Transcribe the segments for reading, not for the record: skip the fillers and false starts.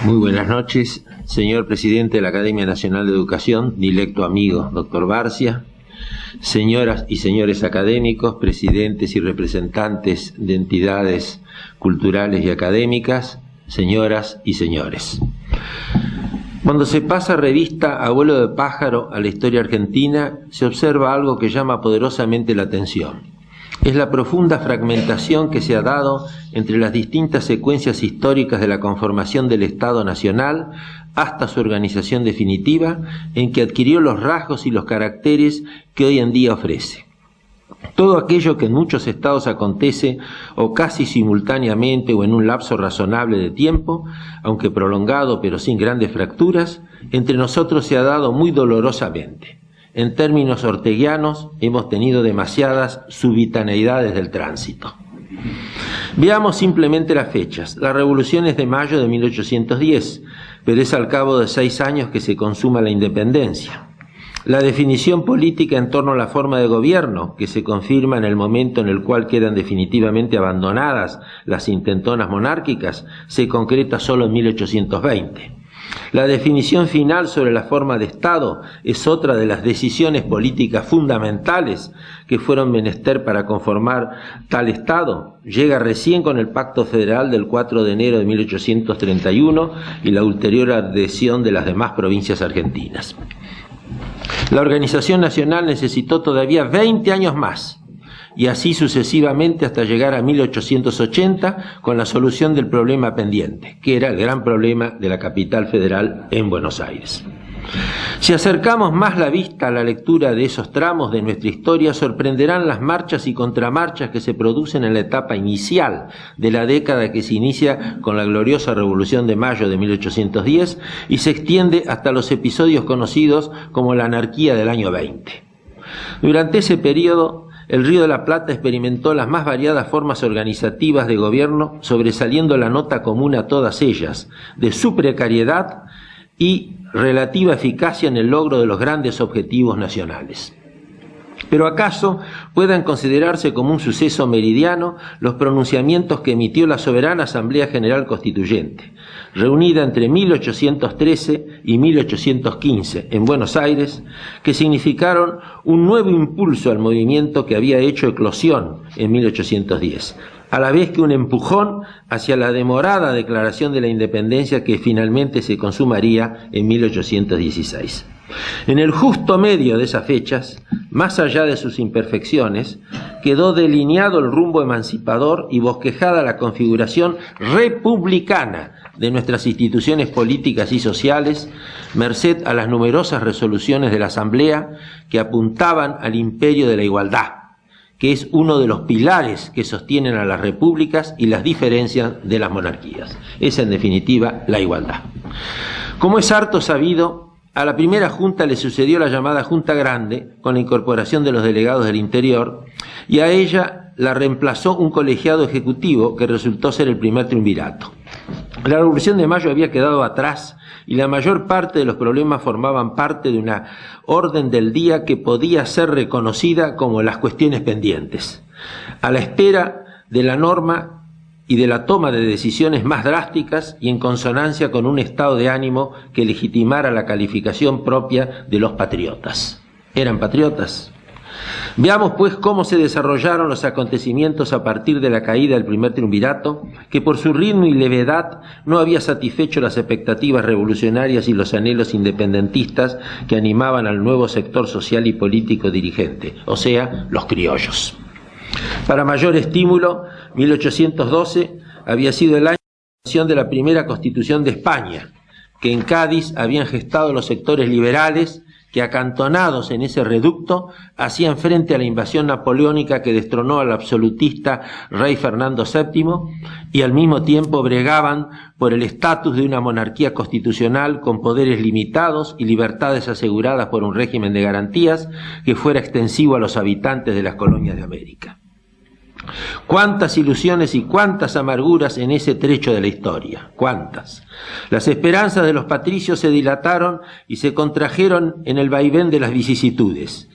Muy buenas noches, señor presidente de la Academia Nacional de Educación, dilecto amigo, doctor Barcia, señoras y señores académicos, presidentes y representantes de entidades culturales y académicas, señoras y señores. Cuando se pasa revista a vuelo de pájaro a la historia argentina, se observa algo que llama poderosamente la atención. Es la profunda fragmentación que se ha dado entre las distintas secuencias históricas de la conformación del Estado Nacional hasta su organización definitiva, en que adquirió los rasgos y los caracteres que hoy en día ofrece. Todo aquello que en muchos estados acontece o casi simultáneamente o en un lapso razonable de tiempo, aunque prolongado pero sin grandes fracturas, entre nosotros se ha dado muy dolorosamente. En términos orteguianos, hemos tenido demasiadas subitaneidades del tránsito. Veamos simplemente las fechas. La revolución es de mayo de 1810, pero es al cabo de 6 años que se consuma la independencia. La definición política en torno a la forma de gobierno, que se confirma en el momento en el cual quedan definitivamente abandonadas las intentonas monárquicas, se concreta solo en 1820. La definición final sobre la forma de Estado es otra de las decisiones políticas fundamentales que fueron menester para conformar tal Estado. Llega recién con el Pacto Federal del 4 de enero de 1831 y la ulterior adhesión de las demás provincias argentinas. La organización nacional necesitó todavía 20 años más, y así sucesivamente hasta llegar a 1880 con la solución del problema pendiente, que era el gran problema de la capital federal en Buenos Aires. Si acercamos más la vista a la lectura de esos tramos de nuestra historia, sorprenderán las marchas y contramarchas que se producen en la etapa inicial de la década que se inicia con la gloriosa Revolución de Mayo de 1810 y se extiende hasta los episodios conocidos como la anarquía del año 20. Durante ese periodo, el Río de la Plata experimentó las más variadas formas organizativas de gobierno, sobresaliendo la nota común a todas ellas, de su precariedad y relativa eficacia en el logro de los grandes objetivos nacionales. Pero ¿acaso puedan considerarse como un suceso meridiano los pronunciamientos que emitió la soberana Asamblea General Constituyente, reunida entre 1813 y 1815 en Buenos Aires, que significaron un nuevo impulso al movimiento que había hecho eclosión en 1810, a la vez que un empujón hacia la demorada declaración de la independencia que finalmente se consumaría en 1816. En el justo medio de esas fechas, más allá de sus imperfecciones, quedó delineado el rumbo emancipador y bosquejada la configuración republicana de nuestras instituciones políticas y sociales, merced a las numerosas resoluciones de la Asamblea que apuntaban al imperio de la igualdad, que es uno de los pilares que sostienen a las repúblicas y las diferencias de las monarquías. Es, en definitiva, la igualdad. Como es harto sabido, a la primera Junta le sucedió la llamada Junta Grande, con la incorporación de los delegados del interior, y a ella la reemplazó un colegiado ejecutivo que resultó ser el primer triunvirato. La Revolución de Mayo había quedado atrás y la mayor parte de los problemas formaban parte de una orden del día que podía ser reconocida como las cuestiones pendientes. A la espera de la norma y de la toma de decisiones más drásticas y en consonancia con un estado de ánimo que legitimara la calificación propia de los patriotas. ¿Eran patriotas? Veamos pues cómo se desarrollaron los acontecimientos a partir de la caída del primer triunvirato, que por su ritmo y levedad no había satisfecho las expectativas revolucionarias y los anhelos independentistas que animaban al nuevo sector social y político dirigente, o sea, los criollos. Para mayor estímulo, 1812 había sido el año de la creación de la primera Constitución de España, que en Cádiz habían gestado los sectores liberales que, acantonados en ese reducto, hacían frente a la invasión napoleónica que destronó al absolutista rey Fernando VII y al mismo tiempo bregaban por el estatus de una monarquía constitucional con poderes limitados y libertades aseguradas por un régimen de garantías que fuera extensivo a los habitantes de las colonias de América. Cuántas ilusiones y cuántas amarguras en ese trecho de la historia, cuántas. Las esperanzas de los patricios se dilataron y se contrajeron en el vaivén de las vicisitudes,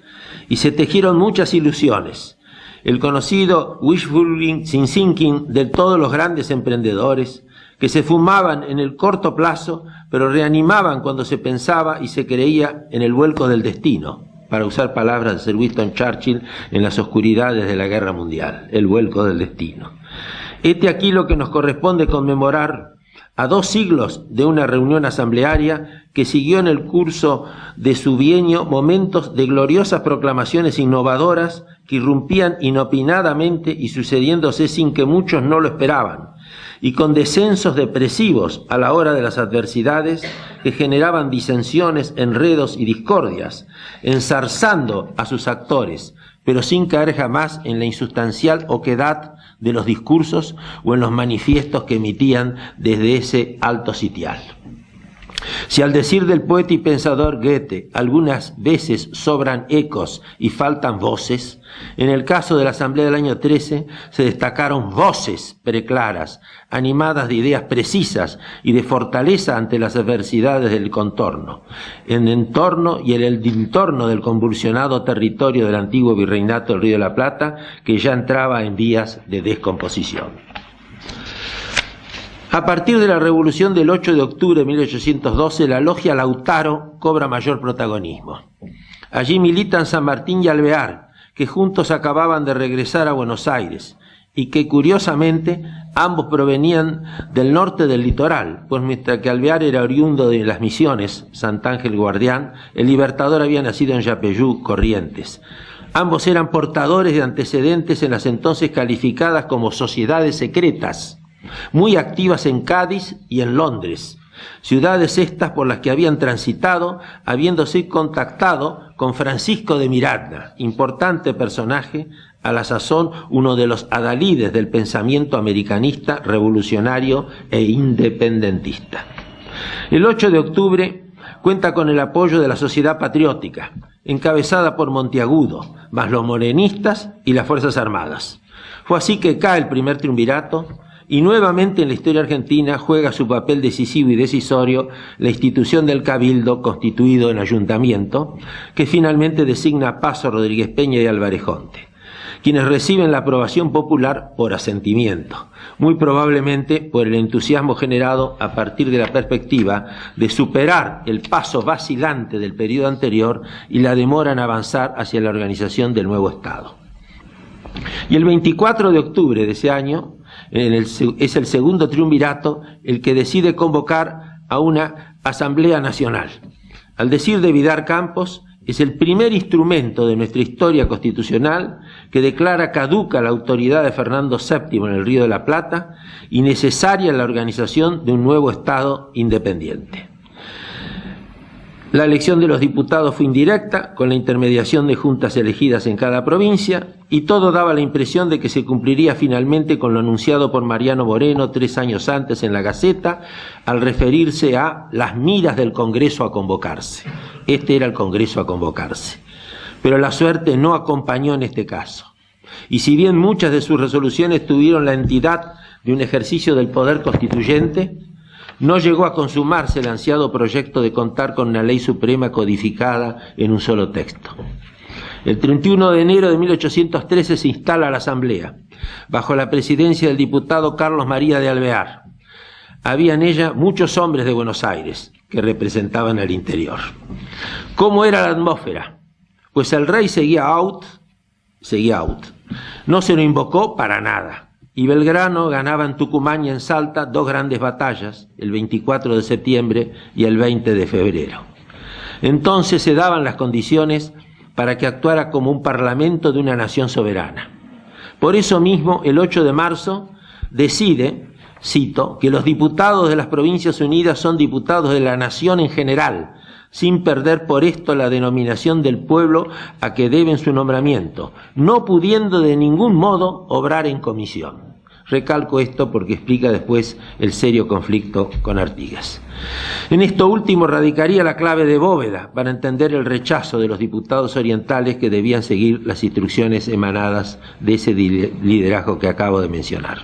y se tejieron muchas ilusiones. El conocido wishful thinking de todos los grandes emprendedores, que se fumaban en el corto plazo, pero reanimaban cuando se pensaba y se creía en el vuelco del destino, para usar palabras de Sir Winston Churchill en las oscuridades de la Guerra Mundial, el vuelco del destino. Este aquí lo que nos corresponde conmemorar a 2 siglos de una reunión asamblearia que siguió en el curso de su bienio momentos de gloriosas proclamaciones innovadoras que irrumpían inopinadamente y sucediéndose sin que muchos no lo esperaban, y con descensos depresivos a la hora de las adversidades que generaban disensiones, enredos y discordias, enzarzando a sus actores, pero sin caer jamás en la insustancial oquedad de los discursos o en los manifiestos que emitían desde ese alto sitial. Si al decir del poeta y pensador Goethe algunas veces sobran ecos y faltan voces, en el caso de la Asamblea del año 13 se destacaron voces preclaras, animadas de ideas precisas y de fortaleza ante las adversidades del contorno, en entorno y en el entorno del convulsionado territorio del antiguo virreinato del Río de la Plata, que ya entraba en vías de descomposición. A partir de la revolución del 8 de octubre de 1812, la logia Lautaro cobra mayor protagonismo. Allí militan San Martín y Alvear, que juntos acababan de regresar a Buenos Aires, y que curiosamente ambos provenían del norte del litoral, pues mientras que Alvear era oriundo de las Misiones, Sant'Ángel Guardián, el Libertador había nacido en Yapeyú, Corrientes. Ambos eran portadores de antecedentes en las entonces calificadas como sociedades secretas, muy activas en Cádiz y en Londres, ciudades estas por las que habían transitado, habiéndose contactado con Francisco de Miranda, importante personaje, a la sazón uno de los adalides del pensamiento americanista, revolucionario e independentista. El 8 de octubre cuenta con el apoyo de la Sociedad Patriótica, encabezada por Monteagudo, más los morenistas y las Fuerzas Armadas. Fue así que cae el primer triunvirato, y nuevamente en la historia argentina juega su papel decisivo y decisorio la institución del Cabildo constituido en ayuntamiento, que finalmente designa a Paso, Rodríguez Peña y Álvarez Jonte, quienes reciben la aprobación popular por asentimiento, muy probablemente por el entusiasmo generado a partir de la perspectiva de superar el paso vacilante del periodo anterior y la demora en avanzar hacia la organización del nuevo Estado. Y el 24 de octubre de ese año es el segundo triunvirato el que decide convocar a una Asamblea Nacional. Al decir de Vidar Campos, es el primer instrumento de nuestra historia constitucional que declara caduca la autoridad de Fernando VII en el Río de la Plata y necesaria la organización de un nuevo Estado independiente. La elección de los diputados fue indirecta, con la intermediación de juntas elegidas en cada provincia, y todo daba la impresión de que se cumpliría finalmente con lo anunciado por Mariano Moreno 3 años antes en la Gaceta, al referirse a las miras del Congreso a convocarse. Este era el Congreso a convocarse. Pero la suerte no acompañó en este caso. Y si bien muchas de sus resoluciones tuvieron la entidad de un ejercicio del poder constituyente, no llegó a consumarse el ansiado proyecto de contar con una ley suprema codificada en un solo texto. El 31 de enero de 1813 se instala la Asamblea, bajo la presidencia del diputado Carlos María de Alvear. Había en ella muchos hombres de Buenos Aires que representaban al interior. ¿Cómo era la atmósfera? Pues el rey seguía out. No se lo invocó para nada. Y Belgrano ganaba en Tucumán y en Salta 2 grandes batallas, el 24 de septiembre y el 20 de febrero. Entonces se daban las condiciones para que actuara como un parlamento de una nación soberana. Por eso mismo, el 8 de marzo decide, cito, que los diputados de las Provincias Unidas son diputados de la nación en general, sin perder por esto la denominación del pueblo a que deben su nombramiento, no pudiendo de ningún modo obrar en comisión. Recalco esto porque explica después el serio conflicto con Artigas. En esto último radicaría la clave de Bóveda para entender el rechazo de los diputados orientales que debían seguir las instrucciones emanadas de ese liderazgo que acabo de mencionar.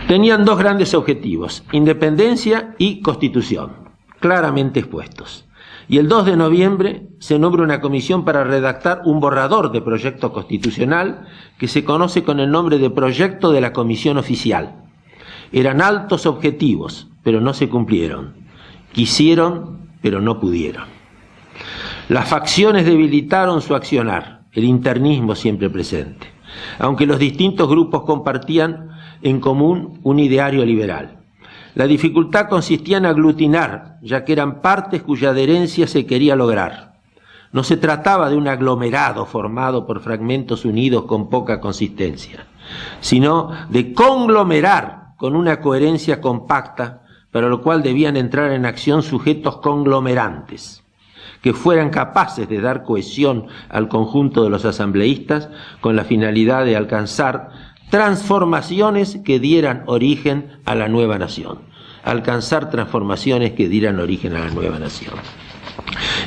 Tenían 2 grandes objetivos, independencia y constitución, claramente expuestos. Y el 2 de noviembre se nombra una comisión para redactar un borrador de proyecto constitucional que se conoce con el nombre de Proyecto de la Comisión Oficial. Eran altos objetivos, pero no se cumplieron. Quisieron, pero no pudieron. Las facciones debilitaron su accionar, el internismo siempre presente, aunque los distintos grupos compartían en común un ideario liberal. La dificultad consistía en aglutinar, ya que eran partes cuya adherencia se quería lograr. No se trataba de un aglomerado formado por fragmentos unidos con poca consistencia, sino de conglomerar con una coherencia compacta, para lo cual debían entrar en acción sujetos conglomerantes, que fueran capaces de dar cohesión al conjunto de los asambleístas con la finalidad de alcanzar transformaciones que dieran origen a la nueva nación. Alcanzar transformaciones que dieran origen a la nueva nación.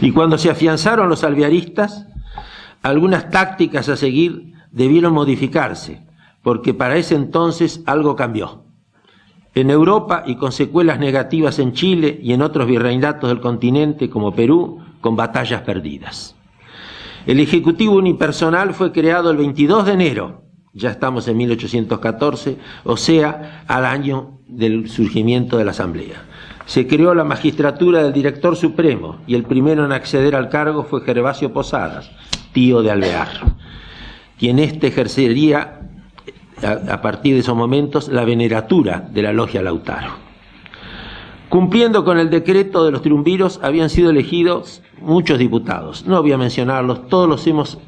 Y cuando se afianzaron los alvearistas, algunas tácticas a seguir debieron modificarse, porque para ese entonces algo cambió. En Europa, y con secuelas negativas en Chile y en otros virreinatos del continente como Perú, con batallas perdidas. El Ejecutivo Unipersonal fue creado el 22 de enero, ya estamos en 1814, o sea, al año del surgimiento de la Asamblea. Se creó la magistratura del Director Supremo, y el primero en acceder al cargo fue Gervasio Posadas, tío de Alvear, quien ejercería a partir de esos momentos la veneratura de la Logia Lautaro. Cumpliendo con el decreto de los triunviros, habían sido elegidos muchos diputados. No voy a mencionarlos, todos los hemos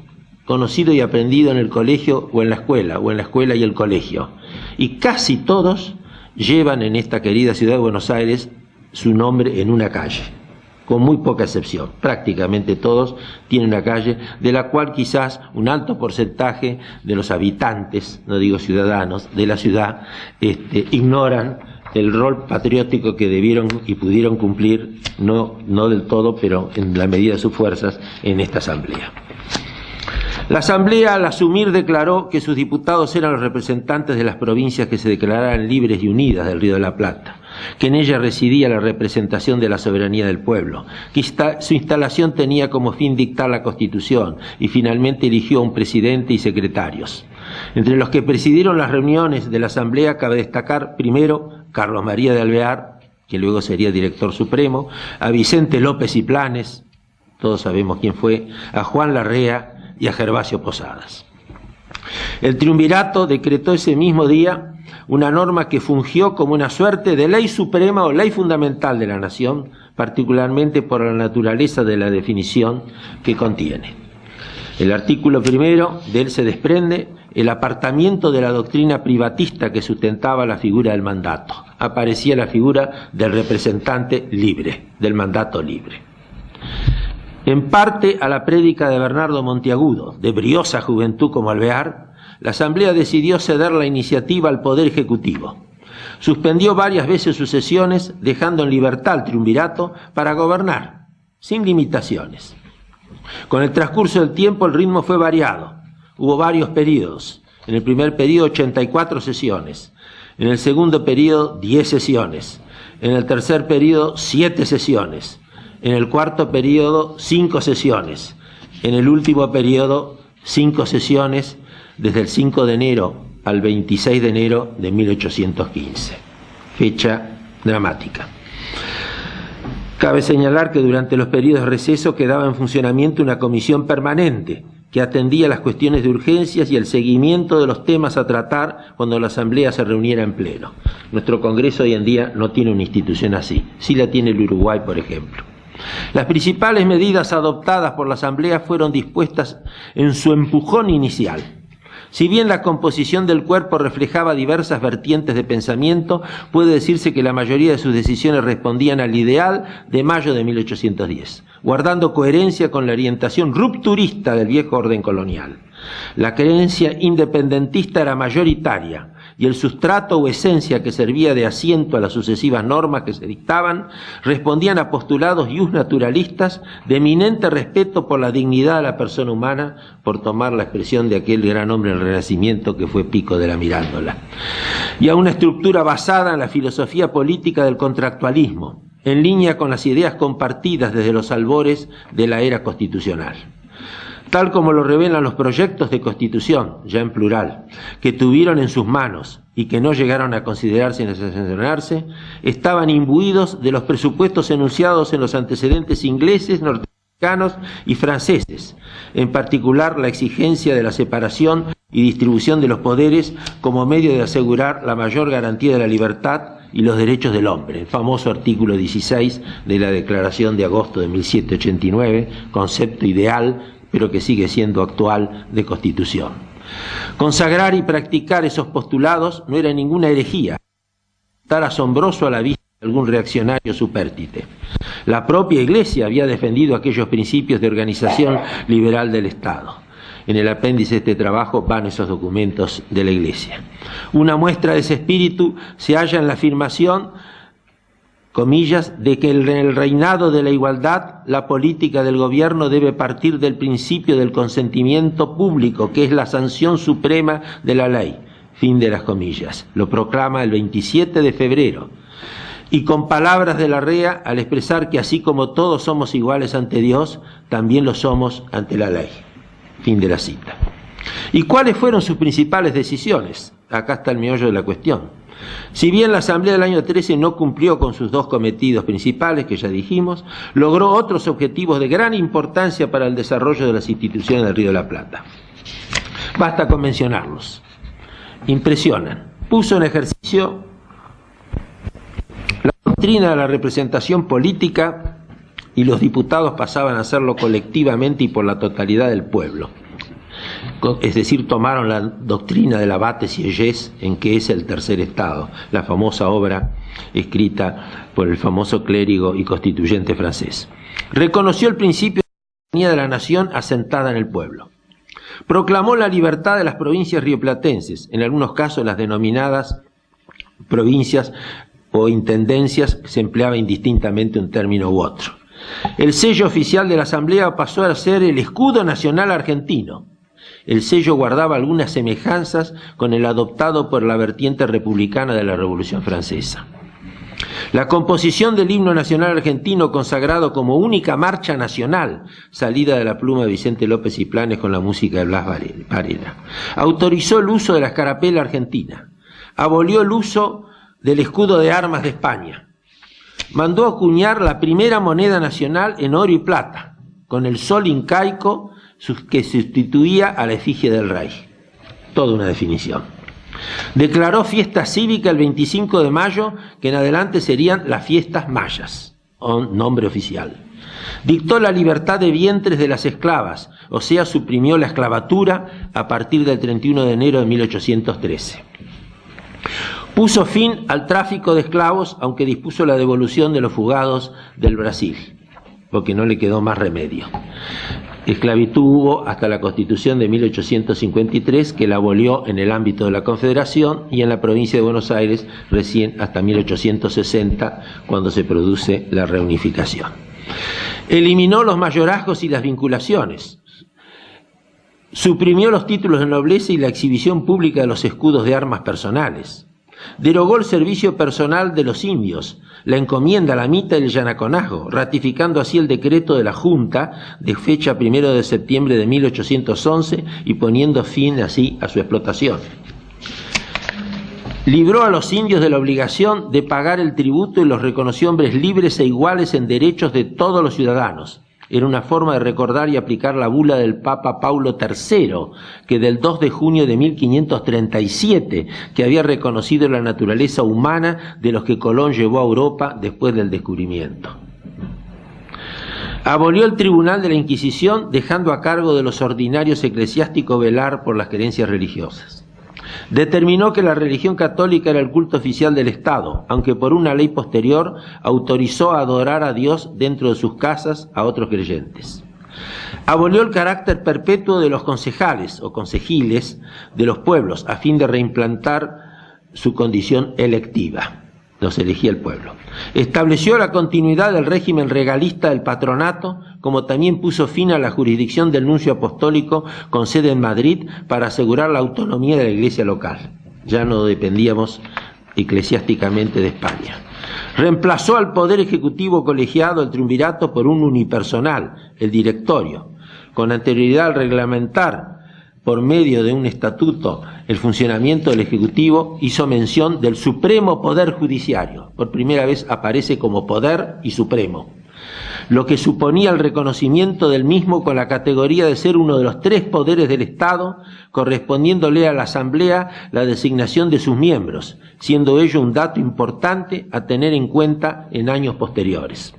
conocido y aprendido en el colegio o en la escuela y el colegio. Y casi todos llevan en esta querida ciudad de Buenos Aires su nombre en una calle, con muy poca excepción. Prácticamente todos tienen una calle de la cual quizás un alto porcentaje de los habitantes, no digo ciudadanos, de la ciudad ignoran el rol patriótico que debieron y pudieron cumplir, no del todo, pero en la medida de sus fuerzas, en esta asamblea. La asamblea, al asumir, declaró que sus diputados eran los representantes de las provincias que se declararan libres y unidas del Río de la Plata, que en ella residía la representación de la soberanía del pueblo, que su instalación tenía como fin dictar la Constitución, y finalmente eligió a un presidente y secretarios. Entre los que presidieron las reuniones de la Asamblea cabe destacar primero Carlos María de Alvear, que luego sería director supremo, a Vicente López y Planes, todos sabemos quién fue, a Juan Larrea y a Gervasio Posadas. El triunvirato decretó ese mismo día una norma que fungió como una suerte de ley suprema o ley fundamental de la nación, particularmente por la naturaleza de la definición que contiene. El artículo primero, de él se desprende el apartamiento de la doctrina privatista que sustentaba la figura del mandato. Aparecía la figura del representante libre, del mandato libre. En parte a la prédica de Bernardo Monteagudo, de briosa juventud como Alvear, la Asamblea decidió ceder la iniciativa al Poder Ejecutivo. Suspendió varias veces sus sesiones, dejando en libertad al triunvirato para gobernar, sin limitaciones. Con el transcurso del tiempo el ritmo fue variado. Hubo varios periodos. En el primer periodo 84 sesiones. En el segundo periodo 10 sesiones. En el tercer periodo 7 sesiones. En el cuarto periodo 5 sesiones. En el último periodo 5 sesiones desde el 5 de enero al 26 de enero de 1815. Fecha dramática. Cabe señalar que durante los periodos de receso quedaba en funcionamiento una comisión permanente que atendía las cuestiones de urgencias y el seguimiento de los temas a tratar cuando la Asamblea se reuniera en pleno. Nuestro Congreso hoy en día no tiene una institución así. Sí la tiene el Uruguay, por ejemplo. Las principales medidas adoptadas por la Asamblea fueron dispuestas en su empujón inicial. Si bien la composición del cuerpo reflejaba diversas vertientes de pensamiento, puede decirse que la mayoría de sus decisiones respondían al ideal de mayo de 1810, guardando coherencia con la orientación rupturista del viejo orden colonial. La creencia independentista era mayoritaria, y el sustrato o esencia que servía de asiento a las sucesivas normas que se dictaban respondían a postulados naturalistas de eminente respeto por la dignidad de la persona humana, por tomar la expresión de aquel gran hombre del Renacimiento que fue Pico de la Mirándola, y a una estructura basada en la filosofía política del contractualismo, en línea con las ideas compartidas desde los albores de la era constitucional. Tal como lo revelan los proyectos de constitución, ya en plural, que tuvieron en sus manos, y que no llegaron a considerarse ni sancionarse, estaban imbuidos de los presupuestos enunciados en los antecedentes ingleses, norteamericanos y franceses, en particular la exigencia de la separación y distribución de los poderes como medio de asegurar la mayor garantía de la libertad y los derechos del hombre, el famoso artículo 16 de la Declaración de agosto de 1789, concepto ideal, pero que sigue siendo actual, de Constitución. Consagrar y practicar esos postulados no era ninguna herejía, tan asombroso a la vista de algún reaccionario supérstite. La propia Iglesia había defendido aquellos principios de organización liberal del Estado. En el apéndice de este trabajo van esos documentos de la Iglesia. Una muestra de ese espíritu se halla en la afirmación, comillas, de que en el reinado de la igualdad la política del gobierno debe partir del principio del consentimiento público, que es la sanción suprema de la ley. Fin de las comillas. Lo proclama el 27 de febrero. Y con palabras de Larrea, al expresar que así como todos somos iguales ante Dios, también lo somos ante la ley. Fin de la cita. ¿Y cuáles fueron sus principales decisiones? Acá está el meollo de la cuestión. Si bien la Asamblea del año 13 no cumplió con sus dos cometidos principales, que ya dijimos, logró otros objetivos de gran importancia para el desarrollo de las instituciones del Río de la Plata. Basta con mencionarlos. Impresionan. Puso en ejercicio la doctrina de la representación política y los diputados pasaban a hacerlo colectivamente y por la totalidad del pueblo. Es decir, tomaron la doctrina del abate sieyès, en que es el tercer estado, la famosa obra escrita por el famoso clérigo y constituyente francés. Reconoció el principio de la soberanía de la nación asentada en el pueblo. Proclamó la libertad de las provincias rioplatenses, en algunos casos las denominadas provincias o intendencias, se empleaba indistintamente un término u otro. El sello oficial de la Asamblea pasó a ser el escudo nacional argentino. El sello guardaba algunas semejanzas con el adoptado por la vertiente republicana de la Revolución Francesa. La composición del himno nacional argentino, consagrado como única marcha nacional, salida de la pluma de Vicente López y Planes con la música de Blas Varela, autorizó el uso de la escarapela argentina, abolió el uso del escudo de armas de España, mandó acuñar la primera moneda nacional en oro y plata, con el sol incaico que sustituía a la efigie del rey. Toda una definición. Declaró fiesta cívica el 25 de mayo, que en adelante serían las fiestas mayas, nombre oficial. Dictó la libertad de vientres de las esclavas, o sea, suprimió la esclavatura a partir del 31 de enero de 1813. Puso fin al tráfico de esclavos, aunque dispuso la devolución de los fugados del Brasil, porque no le quedó más remedio. Esclavitud hubo hasta la Constitución de 1853, que la abolió en el ámbito de la Confederación, y en la provincia de Buenos Aires recién hasta 1860, cuando se produce la reunificación. Eliminó los mayorazgos y las vinculaciones. Suprimió los títulos de nobleza y la exhibición pública de los escudos de armas personales. Derogó el servicio personal de los indios, la encomienda, la mita y el yanaconazgo, ratificando así el decreto de la Junta de fecha 1 de septiembre de 1811 y poniendo fin así a su explotación. Libró a los indios de la obligación de pagar el tributo y los reconoció hombres libres e iguales en derechos de todos los ciudadanos. Era una forma de recordar y aplicar la bula del Papa Paulo III, que del 2 de junio de 1537, que había reconocido la naturaleza humana de los que Colón llevó a Europa después del descubrimiento. Abolió el Tribunal de la Inquisición, dejando a cargo de los ordinarios eclesiásticos velar por las creencias religiosas. Determinó que la religión católica era el culto oficial del Estado, aunque por una ley posterior autorizó a adorar a Dios dentro de sus casas a otros creyentes. Abolió el carácter perpetuo de los concejales o consejiles de los pueblos a fin de reimplantar su condición electiva. Los elegía el pueblo. Estableció la continuidad del régimen regalista del patronato, como también puso fin a la jurisdicción del nuncio apostólico con sede en Madrid para asegurar la autonomía de la iglesia local. Ya no dependíamos eclesiásticamente de España. Reemplazó al poder ejecutivo colegiado, el triunvirato, por un unipersonal, el directorio. Con anterioridad al reglamentar por medio de un estatuto, el funcionamiento del Ejecutivo, hizo mención del Supremo Poder Judiciario. Por primera vez aparece como poder y supremo, lo que suponía el reconocimiento del mismo con la categoría de ser uno de los 3 poderes del Estado, correspondiéndole a la Asamblea la designación de sus miembros, siendo ello un dato importante a tener en cuenta en años posteriores.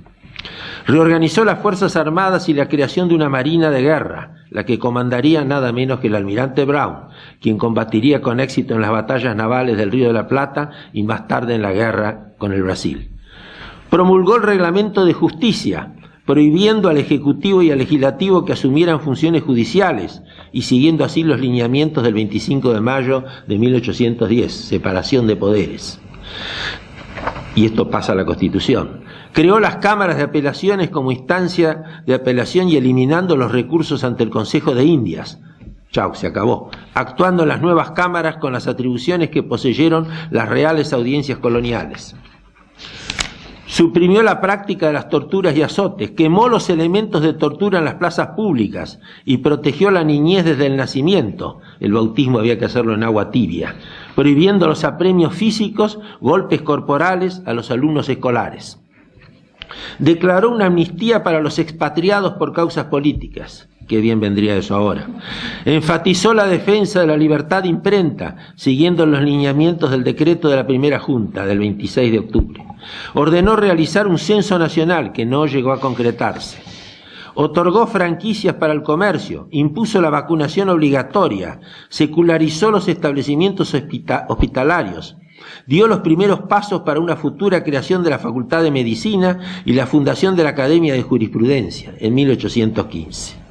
Reorganizó las Fuerzas Armadas y la creación de una Marina de Guerra, la que comandaría nada menos que el almirante Brown, quien combatiría con éxito en las batallas navales del Río de la Plata y más tarde en la guerra con el Brasil. Promulgó el Reglamento de Justicia, prohibiendo al Ejecutivo y al Legislativo que asumieran funciones judiciales y siguiendo así los lineamientos del 25 de mayo de 1810, separación de poderes. Y esto pasa a la Constitución. Creó las cámaras de apelaciones como instancia de apelación y eliminando los recursos ante el Consejo de Indias. Chau, se acabó. Actuando en las nuevas cámaras con las atribuciones que poseyeron las reales audiencias coloniales. Suprimió la práctica de las torturas y azotes, quemó los elementos de tortura en las plazas públicas y protegió la niñez desde el nacimiento. El bautismo había que hacerlo en agua tibia, prohibiendo los apremios físicos, golpes corporales a los alumnos escolares. Declaró una amnistía para los expatriados por causas políticas. Qué bien vendría eso ahora. Enfatizó la defensa de la libertad de imprenta, siguiendo los lineamientos del decreto de la primera Junta del 26 de octubre. Ordenó realizar un censo nacional que no llegó a concretarse. Otorgó franquicias para el comercio, impuso la vacunación obligatoria, secularizó los establecimientos hospitalarios, dio los primeros pasos para una futura creación de la Facultad de Medicina y la fundación de la Academia de Jurisprudencia en 1815.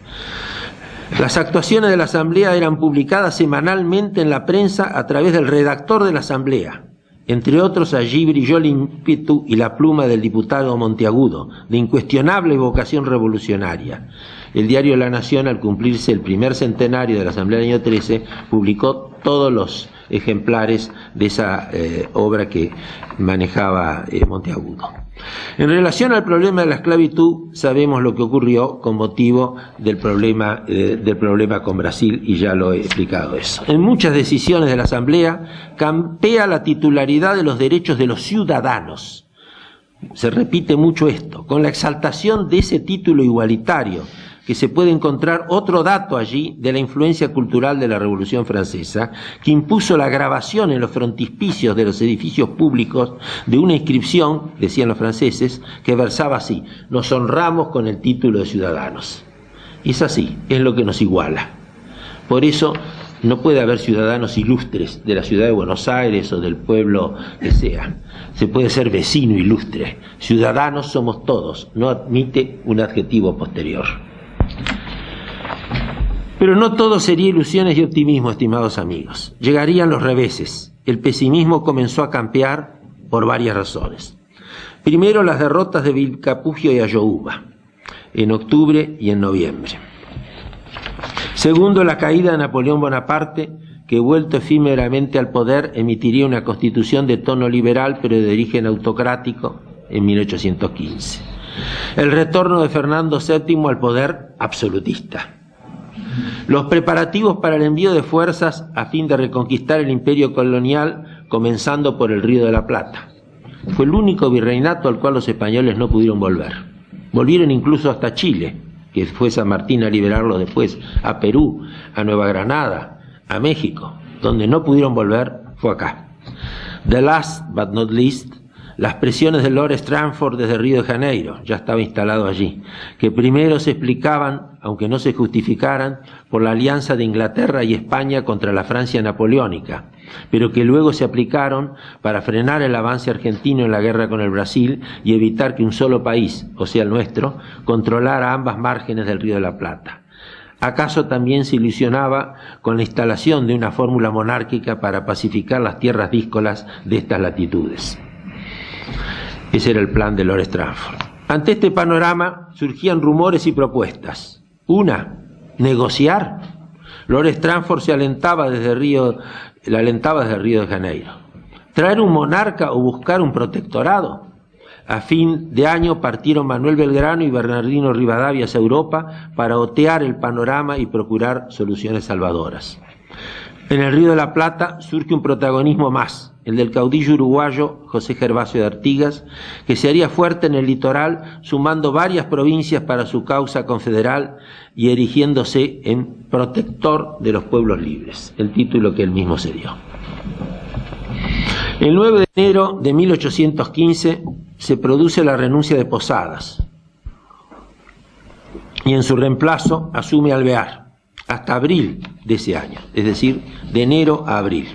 Las actuaciones de la Asamblea eran publicadas semanalmente en la prensa a través del redactor de la Asamblea. Entre otros, allí brilló el ímpetu y la pluma del diputado Monteagudo, de incuestionable vocación revolucionaria. El diario La Nación, al cumplirse el primer centenario de la Asamblea del año 13, publicó todos los ejemplares de esa obra que manejaba Monteagudo. En relación al problema de la esclavitud, sabemos lo que ocurrió con motivo del problema con Brasil, y ya lo he explicado eso. En muchas decisiones de la Asamblea campea la titularidad de los derechos de los ciudadanos. Se repite mucho esto, con la exaltación de ese título igualitario, que se puede encontrar otro dato allí de la influencia cultural de la Revolución Francesa, que impuso la grabación en los frontispicios de los edificios públicos de una inscripción, decían los franceses, que versaba así: nos honramos con el título de ciudadanos. Y es así, es lo que nos iguala. Por eso no puede haber ciudadanos ilustres de la ciudad de Buenos Aires o del pueblo que sea. Se puede ser vecino ilustre. Ciudadanos somos todos, no admite un adjetivo posterior. Pero no todo sería ilusiones y optimismo, estimados amigos. Llegarían los reveses. El pesimismo comenzó a campear por varias razones. Primero, las derrotas de Vilcapugio y Ayohuma, en octubre y en noviembre. Segundo, la caída de Napoleón Bonaparte, que vuelto efímeramente al poder emitiría una constitución de tono liberal pero de origen autocrático en 1815. El retorno de Fernando VII al poder absolutista. Los preparativos para el envío de fuerzas a fin de reconquistar el imperio colonial, comenzando por el Río de la Plata. Fue el único virreinato al cual los españoles no pudieron volver. Volvieron incluso hasta Chile, que fue San Martín a liberarlo después, a Perú, a Nueva Granada, a México. Donde no pudieron volver fue acá. The last but not least, las presiones de Lord Stranford desde Río de Janeiro, ya estaba instalado allí, que primero se explicaban, aunque no se justificaran, por la alianza de Inglaterra y España contra la Francia napoleónica, pero que luego se aplicaron para frenar el avance argentino en la guerra con el Brasil y evitar que un solo país, o sea el nuestro, controlara ambas márgenes del Río de la Plata. ¿Acaso también se ilusionaba con la instalación de una fórmula monárquica para pacificar las tierras díscolas de estas latitudes? Ese era el plan de Lord Stranford. Ante este panorama surgían rumores y propuestas. Una, negociar. Lord Stranford se alentaba desde Río de Janeiro. Traer un monarca o buscar un protectorado. A fin de año partieron Manuel Belgrano y Bernardino Rivadavia hacia Europa para otear el panorama y procurar soluciones salvadoras. En el Río de la Plata surge un protagonismo más, el del caudillo uruguayo José Gervasio de Artigas, que se haría fuerte en el litoral, sumando varias provincias para su causa confederal y erigiéndose en protector de los pueblos libres, el título que él mismo se dio. El 9 de enero de 1815 se produce la renuncia de Posadas y en su reemplazo asume Alvear hasta abril de ese año, es decir, de enero a abril.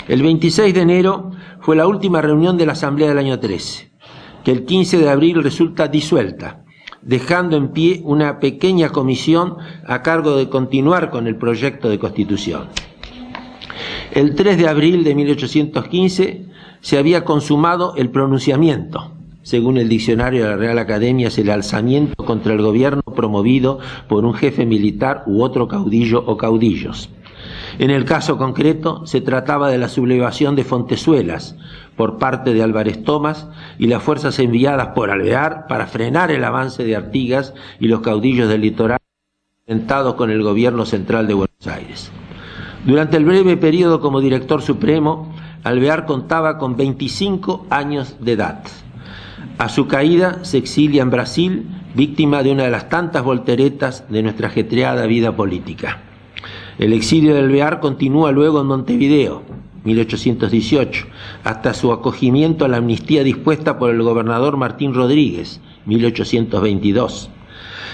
El 26 de enero fue la última reunión de la Asamblea del año 13, que el 15 de abril resulta disuelta, dejando en pie una pequeña comisión a cargo de continuar con el proyecto de Constitución. El 3 de abril de 1815 se había consumado el pronunciamiento. Según el diccionario de la Real Academia, es el alzamiento contra el gobierno promovido por un jefe militar u otro caudillo o caudillos. En el caso concreto, se trataba de la sublevación de Fontezuelas por parte de Álvarez Thomas y las fuerzas enviadas por Alvear para frenar el avance de Artigas y los caudillos del litoral enfrentados con el gobierno central de Buenos Aires. Durante el breve periodo como director supremo, Alvear contaba con 25 años de edad. A su caída se exilia en Brasil, víctima de una de las tantas volteretas de nuestra ajetreada vida política. El exilio de Alvear continúa luego en Montevideo, 1818, hasta su acogimiento a la amnistía dispuesta por el gobernador Martín Rodríguez, 1822.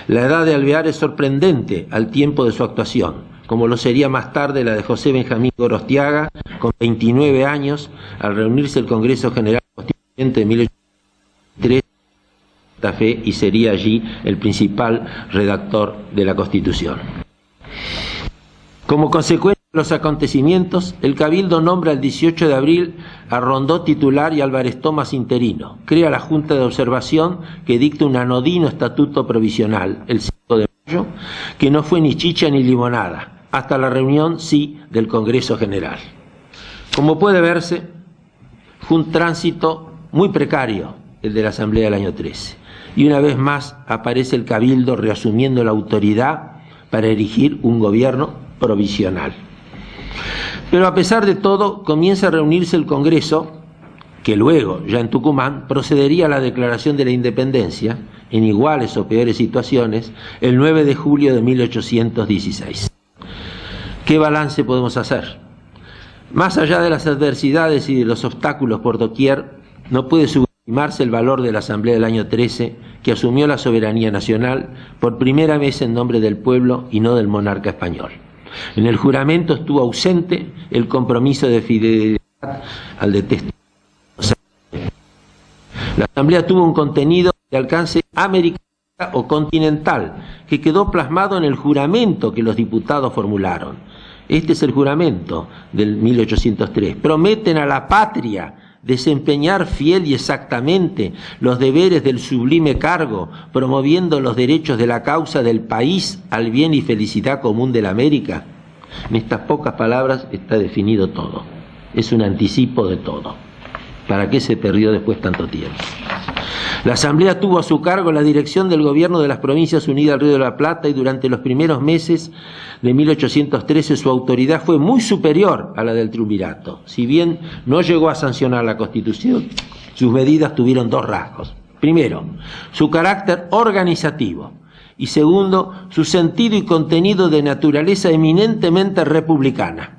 La edad de Alvear es sorprendente al tiempo de su actuación, como lo sería más tarde la de José Benjamín Gorostiaga, con 29 años, al reunirse el Congreso General Constituyente de 1803 en Santa Fe, y sería allí el principal redactor de la Constitución. Como consecuencia de los acontecimientos, el Cabildo nombra el 18 de abril a Rondó titular y Álvarez Thomas interino. Crea la Junta de Observación, que dicta un anodino estatuto provisional, el 5 de mayo, que no fue ni chicha ni limonada, hasta la reunión, sí, del Congreso General. Como puede verse, fue un tránsito muy precario el de la Asamblea del año 13. Y una vez más aparece el Cabildo reasumiendo la autoridad para erigir un gobierno provisional. Pero a pesar de todo, comienza a reunirse el Congreso, que luego, ya en Tucumán, procedería a la declaración de la independencia, en iguales o peores situaciones, el 9 de julio de 1816. ¿Qué balance podemos hacer? Más allá de las adversidades y de los obstáculos por doquier, no puede subestimarse el valor de la Asamblea del año 13, que asumió la soberanía nacional por primera vez en nombre del pueblo y no del monarca español. En el juramento estuvo ausente el compromiso de fidelidad al detestable. La Asamblea tuvo un contenido de alcance americano o continental, que quedó plasmado en el juramento que los diputados formularon. Este es el juramento del 1803. Prometen a la patria desempeñar fiel y exactamente los deberes del sublime cargo, promoviendo los derechos de la causa del país al bien y felicidad común de la América. En estas pocas palabras está definido todo. Es un anticipo de todo. ¿Para qué se perdió después tanto tiempo? La Asamblea tuvo a su cargo la dirección del gobierno de las Provincias Unidas del Río de la Plata, y durante los primeros meses de 1813 su autoridad fue muy superior a la del triunvirato. Si bien no llegó a sancionar la Constitución, sus medidas tuvieron dos rasgos. Primero, su carácter organizativo, y segundo, su sentido y contenido de naturaleza eminentemente republicana.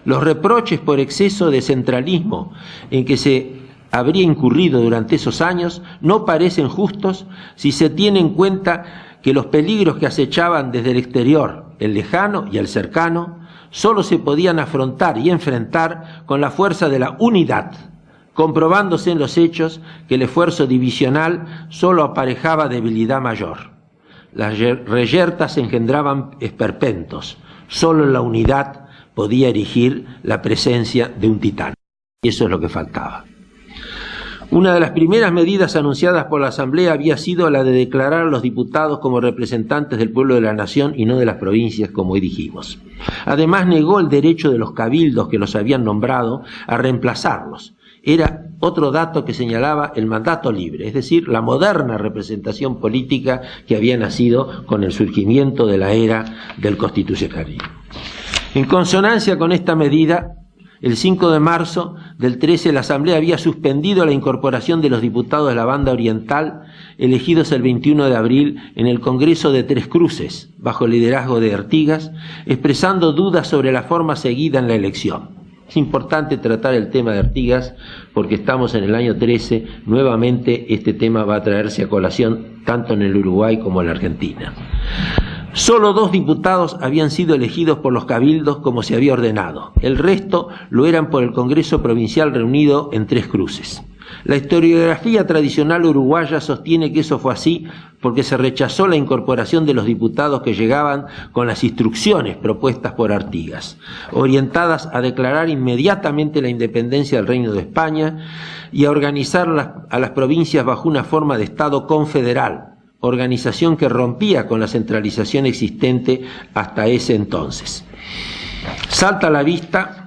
Los reproches por exceso de centralismo en que se habría incurrido durante esos años no parecen justos si se tiene en cuenta que los peligros que acechaban desde el exterior, el lejano y el cercano, solo se podían afrontar y enfrentar con la fuerza de la unidad, comprobándose en los hechos que el esfuerzo divisional solo aparejaba debilidad mayor. Las reyertas engendraban esperpentos, solo en la unidad podía erigir la presencia de un titán. Y eso es lo que faltaba. Una de las primeras medidas anunciadas por la Asamblea había sido la de declarar a los diputados como representantes del pueblo de la nación y no de las provincias, como hoy dijimos. Además, negó el derecho de los cabildos que los habían nombrado a reemplazarlos, era otro dato que señalaba el mandato libre, es decir, la moderna representación política que había nacido con el surgimiento de la era del constitucionalismo. En consonancia con esta medida, el 5 de marzo del 13 la Asamblea había suspendido la incorporación de los diputados de la Banda Oriental, elegidos el 21 de abril en el Congreso de Tres Cruces, bajo el liderazgo de Artigas, expresando dudas sobre la forma seguida en la elección. Es importante tratar el tema de Artigas porque estamos en el año 13, nuevamente este tema va a traerse a colación tanto en el Uruguay como en la Argentina. Solo 2 diputados habían sido elegidos por los cabildos como se había ordenado. El resto lo eran por el Congreso Provincial reunido en Tres Cruces. La historiografía tradicional uruguaya sostiene que eso fue así porque se rechazó la incorporación de los diputados que llegaban con las instrucciones propuestas por Artigas, orientadas a declarar inmediatamente la independencia del Reino de España y a organizar a las provincias bajo una forma de Estado confederal, organización que rompía con la centralización existente hasta ese entonces. Salta a la vista,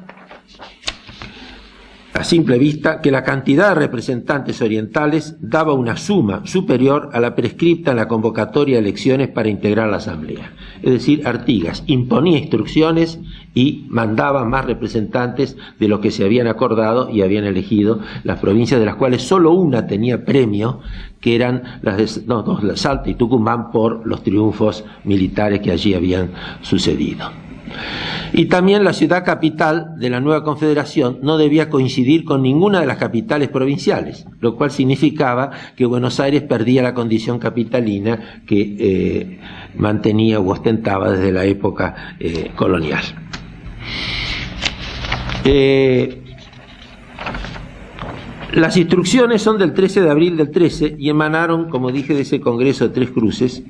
a simple vista, que la cantidad de representantes orientales daba una suma superior a la prescripta en la convocatoria de elecciones para integrar la Asamblea. Es decir, Artigas imponía instrucciones y mandaba más representantes de los que se habían acordado y habían elegido las provincias, de las cuales solo una tenía premio, que eran las de Salta y Tucumán, por los triunfos militares que allí habían sucedido. Y también la ciudad capital de la nueva confederación no debía coincidir con ninguna de las capitales provinciales, lo cual significaba que Buenos Aires perdía la condición capitalina que mantenía u ostentaba desde la época colonial. Las instrucciones son del 13 de abril del 13 y emanaron, como dije, de ese Congreso de Tres Cruces,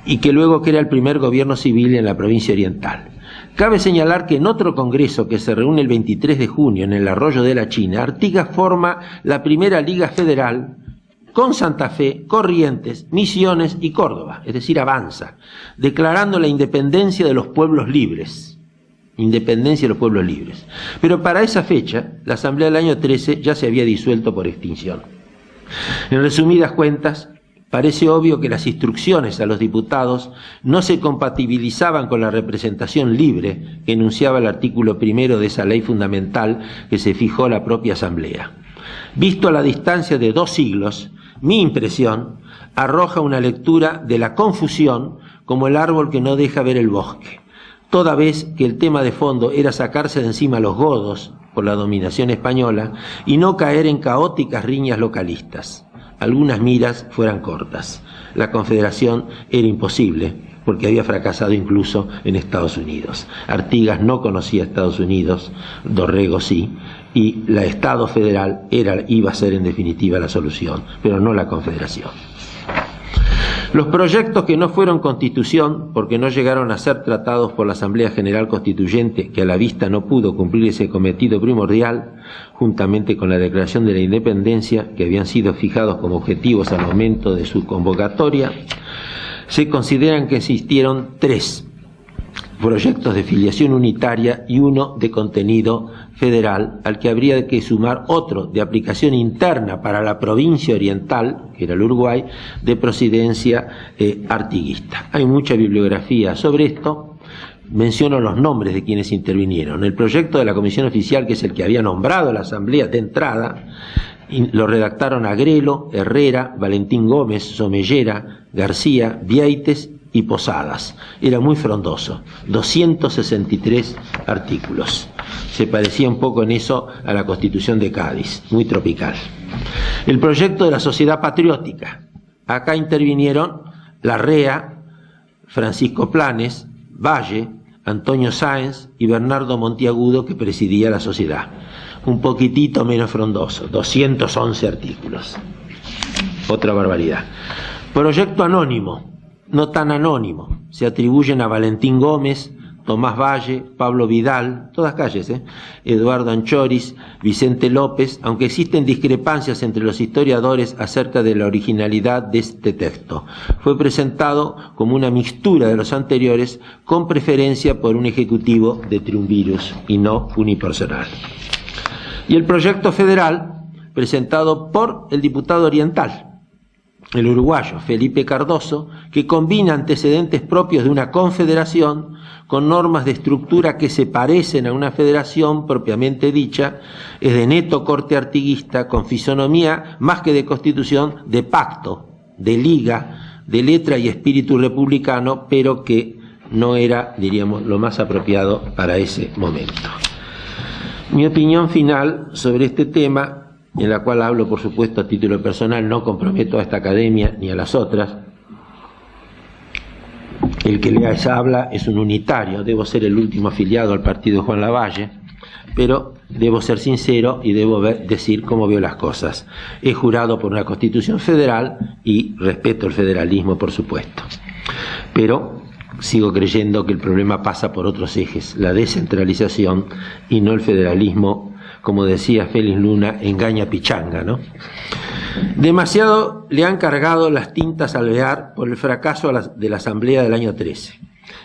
y que luego crea el primer gobierno civil en la provincia oriental. Cabe señalar que en otro congreso que se reúne el 23 de junio en el Arroyo de la China, Artigas forma la primera Liga Federal con Santa Fe, Corrientes, Misiones y Córdoba, es decir, avanza, declarando la independencia de los pueblos libres. Independencia de los pueblos libres. Pero para esa fecha, la Asamblea del año 13 ya se había disuelto por extinción. En resumidas cuentas, parece obvio que las instrucciones a los diputados no se compatibilizaban con la representación libre que enunciaba el artículo 1 de esa ley fundamental que se fijó la propia Asamblea. Visto a la distancia de 2 siglos, mi impresión arroja una lectura de la confusión como el árbol que no deja ver el bosque, toda vez que el tema de fondo era sacarse de encima a los godos por la dominación española y no caer en caóticas riñas localistas. Algunas miras fueran cortas. La confederación era imposible porque había fracasado incluso en Estados Unidos. Artigas no conocía Estados Unidos, Dorrego sí, y el Estado federal iba a ser en definitiva la solución, pero no la confederación. Los proyectos que no fueron constitución, porque no llegaron a ser tratados por la Asamblea General Constituyente, que a la vista no pudo cumplir ese cometido primordial, juntamente con la declaración de la independencia, que habían sido fijados como objetivos al momento de su convocatoria, se consideran que existieron 3 proyectos de filiación unitaria y uno de contenido federal, al que habría que sumar otro de aplicación interna para la provincia oriental, que era el Uruguay, de procedencia artiguista. Hay mucha bibliografía sobre esto. Menciono los nombres de quienes intervinieron. El proyecto de la Comisión Oficial, que es el que había nombrado la Asamblea de entrada, lo redactaron Agrelo, Herrera, Valentín Gómez, Somellera, García, Vieites y Posadas. Era muy frondoso, 263 artículos. Se parecía un poco en eso a la Constitución de Cádiz, muy tropical. El proyecto de la Sociedad Patriótica. Acá intervinieron Larrea, Francisco Planes, Valle, Antonio Sáenz y Bernardo Monteagudo, que presidía la sociedad. Un poquitito menos frondoso, 211 artículos. Otra barbaridad. Proyecto anónimo. No tan anónimo, se atribuyen a Valentín Gómez, Tomás Valle, Pablo Vidal, todas calles, Eduardo Anchoris, Vicente López, aunque existen discrepancias entre los historiadores acerca de la originalidad de este texto. Fue presentado como una mixtura de los anteriores, con preferencia por un ejecutivo de triunvirus y no unipersonal. Y el proyecto federal, presentado por el diputado oriental, el uruguayo Felipe Cardoso, que combina antecedentes propios de una confederación con normas de estructura que se parecen a una federación propiamente dicha, es de neto corte artiguista, con fisonomía más que de constitución, de pacto, de liga, de letra y espíritu republicano, pero que no era, diríamos, lo más apropiado para ese momento. Mi opinión final sobre este tema, en la cual hablo, por supuesto, a título personal, no comprometo a esta academia ni a las otras. El que lea esa habla es un unitario, debo ser el último afiliado al partido de Juan Lavalle, pero debo ser sincero y debo decir cómo veo las cosas. He jurado por una constitución federal y respeto el federalismo, por supuesto. Pero sigo creyendo que el problema pasa por otros ejes, la descentralización y no el federalismo, como decía Félix Luna, engaña pichanga, ¿no? Demasiado le han cargado las tintas al Alvear por el fracaso de la Asamblea del año 13.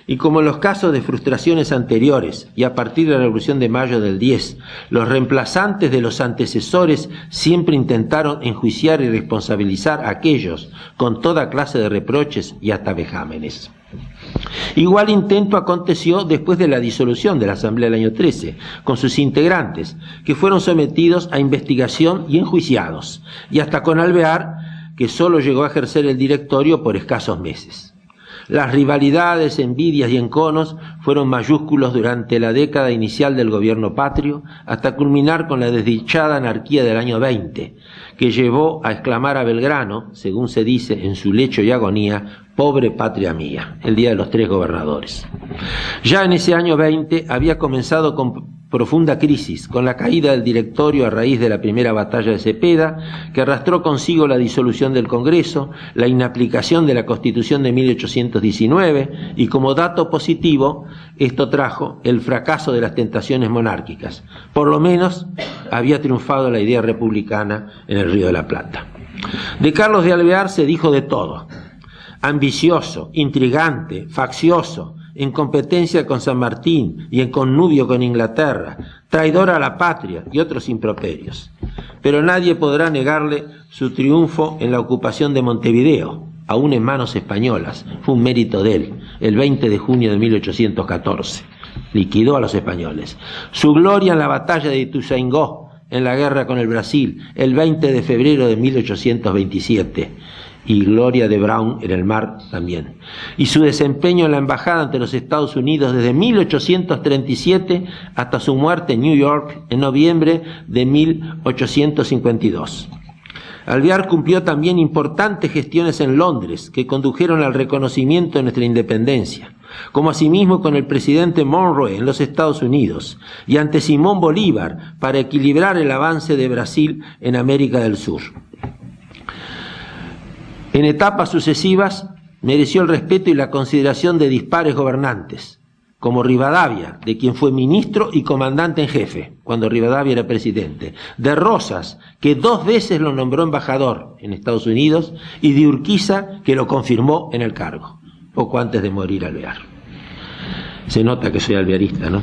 Y como en los casos de frustraciones anteriores y a partir de la Revolución de Mayo del 10, los reemplazantes de los antecesores siempre intentaron enjuiciar y responsabilizar a aquellos con toda clase de reproches y hasta vejámenes. Igual intento aconteció después de la disolución de la Asamblea del año 13, con sus integrantes, que fueron sometidos a investigación y enjuiciados, y hasta con Alvear, que solo llegó a ejercer el directorio por escasos meses. Las rivalidades, envidias y enconos fueron mayúsculos durante la década inicial del gobierno patrio, hasta culminar con la desdichada anarquía del año 20, que llevó a exclamar a Belgrano, según se dice en su lecho y agonía, «Pobre patria mía», el día de los 3 gobernadores. Ya en ese año 20 había comenzado con profunda crisis, con la caída del directorio a raíz de la primera batalla de Cepeda, que arrastró consigo la disolución del Congreso, la inaplicación de la Constitución de 1819 y, como dato positivo, esto trajo el fracaso de las tentaciones monárquicas. Por lo menos había triunfado la idea republicana en el Río de la Plata. De Carlos de Alvear se dijo de todo: ambicioso, intrigante, faccioso, en competencia con San Martín y en connubio con Inglaterra, traidor a la patria y otros improperios. Pero nadie podrá negarle su triunfo en la ocupación de Montevideo, aún en manos españolas. Fue un mérito de él, el 20 de junio de 1814. Liquidó a los españoles. Su gloria en la batalla de Ituzaingó, en la guerra con el Brasil, el 20 de febrero de 1827. Y gloria de Brown en el mar también. Y su desempeño en la embajada ante los Estados Unidos desde 1837 hasta su muerte en New York en noviembre de 1852. Alvear cumplió también importantes gestiones en Londres que condujeron al reconocimiento de nuestra independencia, como asimismo con el presidente Monroe en los Estados Unidos y ante Simón Bolívar para equilibrar el avance de Brasil en América del Sur. En etapas sucesivas mereció el respeto y la consideración de dispares gobernantes, como Rivadavia, de quien fue ministro y comandante en jefe, cuando Rivadavia era presidente, de Rosas, que 2 veces lo nombró embajador en Estados Unidos, y de Urquiza, que lo confirmó en el cargo, poco antes de morir Alvear. Se nota que soy alvearista, ¿no?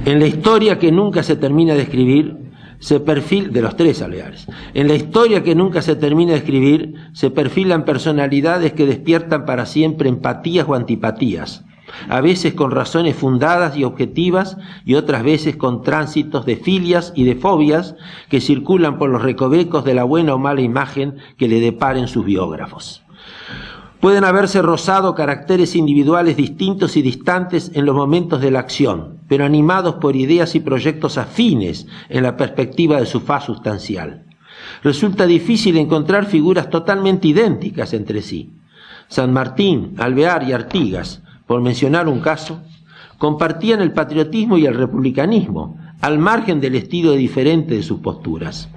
En la historia que nunca se termina de escribir, de los 3 Alveares. En la historia que nunca se termina de escribir, se perfilan personalidades que despiertan para siempre empatías o antipatías, a veces con razones fundadas y objetivas y otras veces con tránsitos de filias y de fobias que circulan por los recovecos de la buena o mala imagen que le deparen sus biógrafos. Pueden haberse rozado caracteres individuales distintos y distantes en los momentos de la acción, pero animados por ideas y proyectos afines en la perspectiva de su faz sustancial. Resulta difícil encontrar figuras totalmente idénticas entre sí. San Martín, Alvear y Artigas, por mencionar un caso, compartían el patriotismo y el republicanismo, al margen del estilo diferente de sus posturas.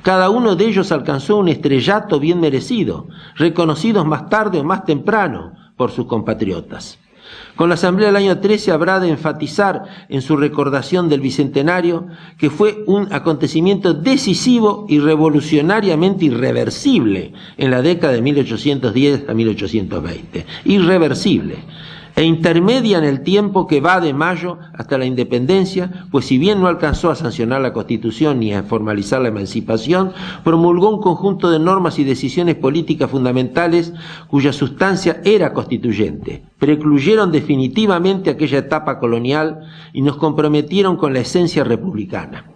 Cada uno de ellos alcanzó un estrellato bien merecido, reconocidos más tarde o más temprano por sus compatriotas. Con la Asamblea del año 13 habrá de enfatizar en su recordación del Bicentenario que fue un acontecimiento decisivo y revolucionariamente irreversible en la década de 1810 a 1820. Irreversible. e intermedia en el tiempo que va de mayo hasta la independencia, pues si bien no alcanzó a sancionar la Constitución ni a formalizar la emancipación, promulgó un conjunto de normas y decisiones políticas fundamentales cuya sustancia era constituyente, precluyeron definitivamente aquella etapa colonial y nos comprometieron con la esencia republicana.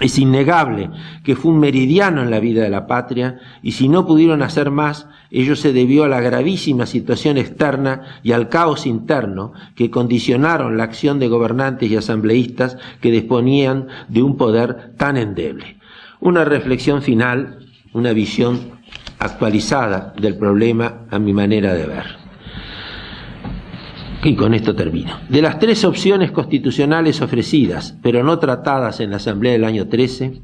Es innegable que fue un meridiano en la vida de la patria, y si no pudieron hacer más, ello se debió a la gravísima situación externa y al caos interno que condicionaron la acción de gobernantes y asambleístas que disponían de un poder tan endeble. Una reflexión final, una visión actualizada del problema a mi manera de ver. Y con esto termino. De las tres opciones constitucionales ofrecidas, pero no tratadas en la Asamblea del año 13,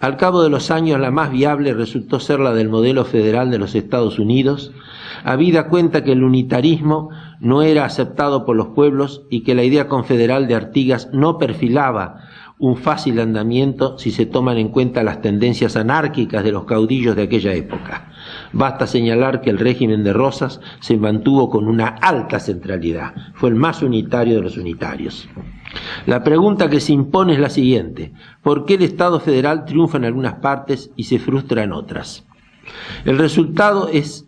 al cabo de los años la más viable resultó ser la del modelo federal de los Estados Unidos, habida cuenta que el unitarismo no era aceptado por los pueblos y que la idea confederal de Artigas no perfilaba un fácil andamiento si se toman en cuenta las tendencias anárquicas de los caudillos de aquella época. Basta señalar que el régimen de Rosas se mantuvo con una alta centralidad, fue el más unitario de los unitarios. La pregunta que se impone es la siguiente: ¿por qué el Estado federal triunfa en algunas partes y se frustra en otras? El resultado es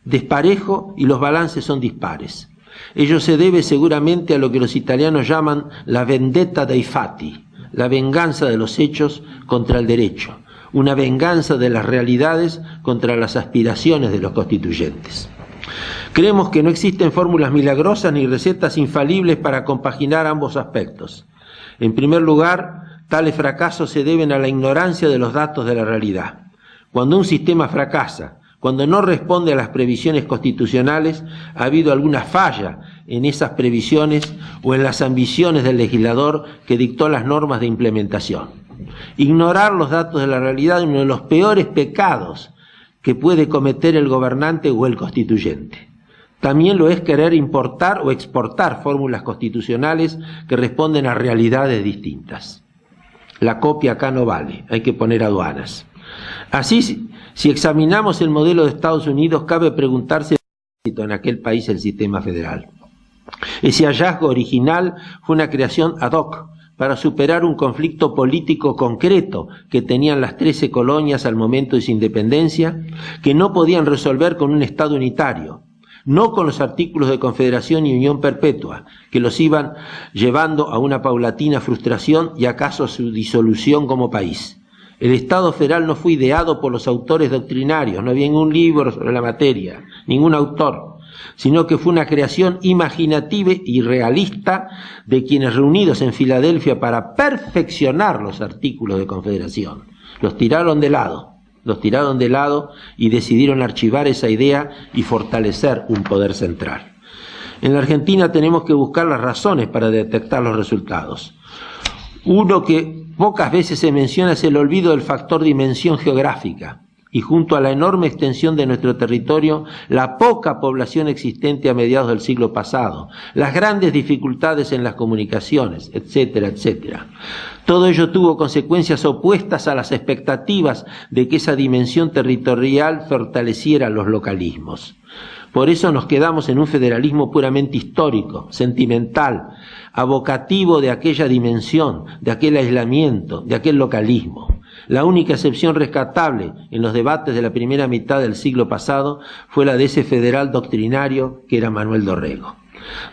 desparejo y los balances son dispares. Ello se debe seguramente a lo que los italianos llaman la vendetta dei fatti, la venganza de los hechos contra el derecho, una venganza de las realidades contra las aspiraciones de los constituyentes. Creemos que no existen fórmulas milagrosas ni recetas infalibles para compaginar ambos aspectos. En primer lugar, tales fracasos se deben a la ignorancia de los datos de la realidad. Cuando un sistema fracasa, cuando no responde a las previsiones constitucionales, ha habido alguna falla en esas previsiones o en las ambiciones del legislador que dictó las normas de implementación. Ignorar los datos de la realidad es uno de los peores pecados que puede cometer el gobernante o el constituyente. También lo es querer importar o exportar fórmulas constitucionales que responden a realidades distintas. La copia acá no vale, hay que poner aduanas. Así, si examinamos el modelo de Estados Unidos, cabe preguntarse si en aquel país el sistema federal. Ese hallazgo original fue una creación ad hoc para superar un conflicto político concreto que tenían las 13 colonias al momento de su independencia, que no podían resolver con un Estado unitario, no con los artículos de confederación y unión perpetua, que los iban llevando a una paulatina frustración y acaso a su disolución como país. El Estado federal no fue ideado por los autores doctrinarios, no había ningún libro sobre la materia, ningún autor, sino que fue una creación imaginativa y realista de quienes, reunidos en Filadelfia para perfeccionar los artículos de confederación, los tiraron de lado y decidieron archivar esa idea y fortalecer un poder central. En la Argentina tenemos que buscar las razones para detectar los resultados. Uno que pocas veces se menciona es el olvido del factor dimensión geográfica, y junto a la enorme extensión de nuestro territorio, la poca población existente a mediados del siglo pasado, las grandes dificultades en las comunicaciones, etcétera, etcétera. Todo ello tuvo consecuencias opuestas a las expectativas de que esa dimensión territorial fortaleciera los localismos. Por eso nos quedamos en un federalismo puramente histórico, sentimental, avocativo de aquella dimensión, de aquel aislamiento, de aquel localismo. La única excepción rescatable en los debates de la primera mitad del siglo pasado fue la de ese federal doctrinario que era Manuel Dorrego.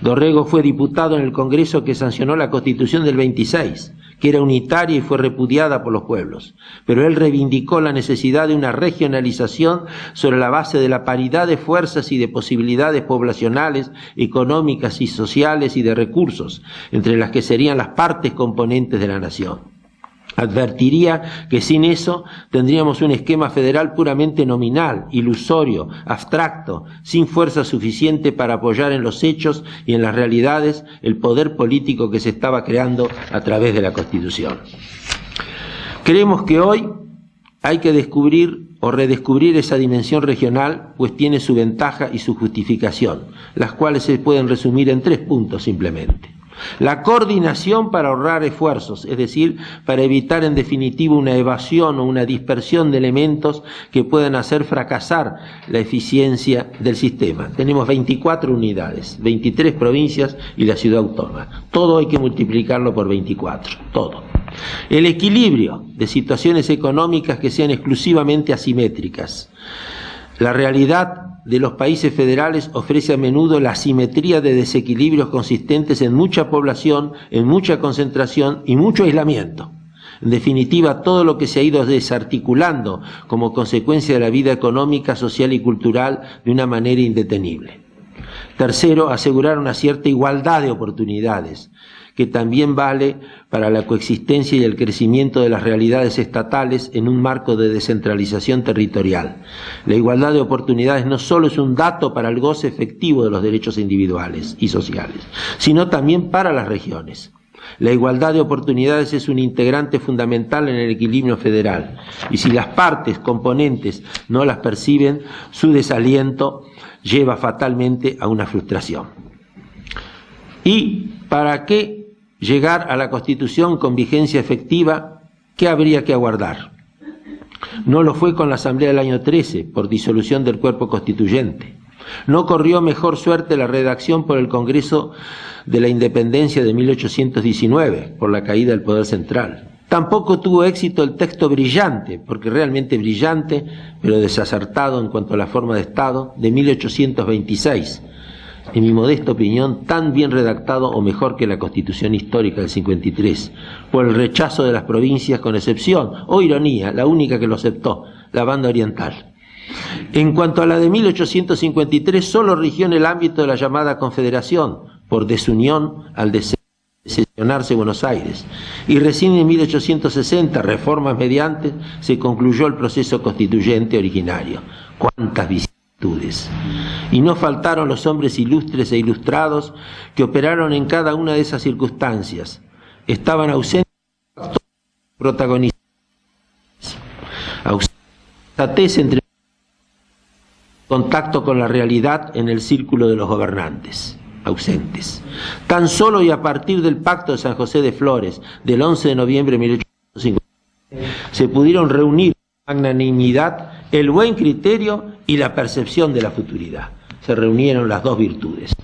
Dorrego fue diputado en el Congreso que sancionó la Constitución del 26, que era unitaria y fue repudiada por los pueblos, pero él reivindicó la necesidad de una regionalización sobre la base de la paridad de fuerzas y de posibilidades poblacionales, económicas y sociales y de recursos, entre las que serían las partes componentes de la nación. Advertiría que sin eso tendríamos un esquema federal puramente nominal, ilusorio, abstracto, sin fuerza suficiente para apoyar en los hechos y en las realidades el poder político que se estaba creando a través de la Constitución. Creemos que hoy hay que descubrir o redescubrir esa dimensión regional, pues tiene su ventaja y su justificación, las cuales se pueden resumir en 3 puntos simplemente. La coordinación para ahorrar esfuerzos, es decir, para evitar en definitiva una evasión o una dispersión de elementos que puedan hacer fracasar la eficiencia del sistema. Tenemos 24 unidades, 23 provincias y la ciudad autónoma. Todo hay que multiplicarlo por 24, todo. El equilibrio de situaciones económicas que sean exclusivamente asimétricas. La realidad de los países federales ofrece a menudo la asimetría de desequilibrios consistentes en mucha población, en mucha concentración y mucho aislamiento. En definitiva, todo lo que se ha ido desarticulando como consecuencia de la vida económica, social y cultural de una manera indetenible. Tercero, asegurar una cierta igualdad de oportunidades, que también vale para la coexistencia y el crecimiento de las realidades estatales en un marco de descentralización territorial. La igualdad de oportunidades no solo es un dato para el goce efectivo de los derechos individuales y sociales, sino también para las regiones. La igualdad de oportunidades es un integrante fundamental en el equilibrio federal, y si las partes componentes no las perciben, su desaliento lleva fatalmente a una frustración. ¿Y para qué llegar a la Constitución con vigencia efectiva? ¿Qué habría que aguardar? No lo fue con la Asamblea del año 13, por disolución del cuerpo constituyente. No corrió mejor suerte la redacción por el Congreso de la Independencia de 1819, por la caída del poder central. Tampoco tuvo éxito el texto brillante, porque realmente brillante, pero desacertado en cuanto a la forma de Estado, de 1826, en mi modesta opinión, tan bien redactado o mejor que la Constitución histórica del 53, por el rechazo de las provincias, con excepción, o ironía, la única que lo aceptó, la banda oriental. En cuanto a la de 1853, solo rigió en el ámbito de la llamada Confederación, por desunión al sesionarse Buenos Aires, y recién en 1860, reformas mediante, se concluyó el proceso constituyente originario. ¡Cuántas vicisitudes! Y no faltaron los hombres ilustres e ilustrados que operaron en cada una de esas circunstancias. Estaban ausentes protagonistas, ausentes entre contacto con la realidad en el círculo de los gobernantes, ausentes. Tan solo y a partir del Pacto de San José de Flores del 11 de noviembre de 1850 se pudieron reunir con magnanimidad el buen criterio y la percepción de la futuridad. Se reunieron las dos virtudes.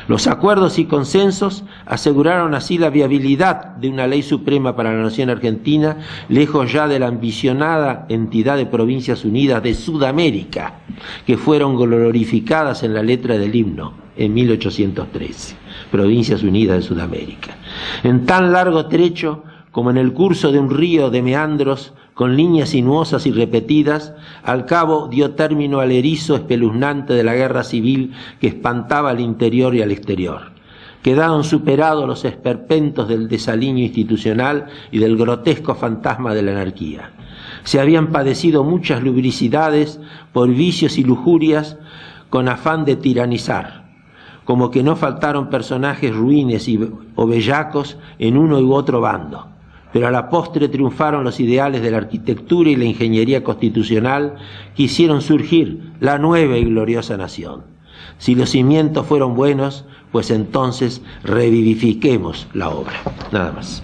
Los acuerdos y consensos aseguraron así la viabilidad de una ley suprema para la nación argentina, lejos ya de la ambicionada entidad de Provincias Unidas de Sudamérica, que fueron glorificadas en la letra del himno en 1813, Provincias Unidas de Sudamérica. En tan largo trecho como en el curso de un río de meandros, con líneas sinuosas y repetidas, al cabo dio término al erizo espeluznante de la guerra civil que espantaba al interior y al exterior. Quedaron superados los esperpentos del desaliño institucional y del grotesco fantasma de la anarquía. Se habían padecido muchas lubricidades por vicios y lujurias con afán de tiranizar, como que no faltaron personajes ruines o bellacos en uno u otro bando. Pero a la postre triunfaron los ideales de la arquitectura y la ingeniería constitucional que hicieron surgir la nueva y gloriosa nación. Si los cimientos fueron buenos, pues entonces revivifiquemos la obra. Nada más.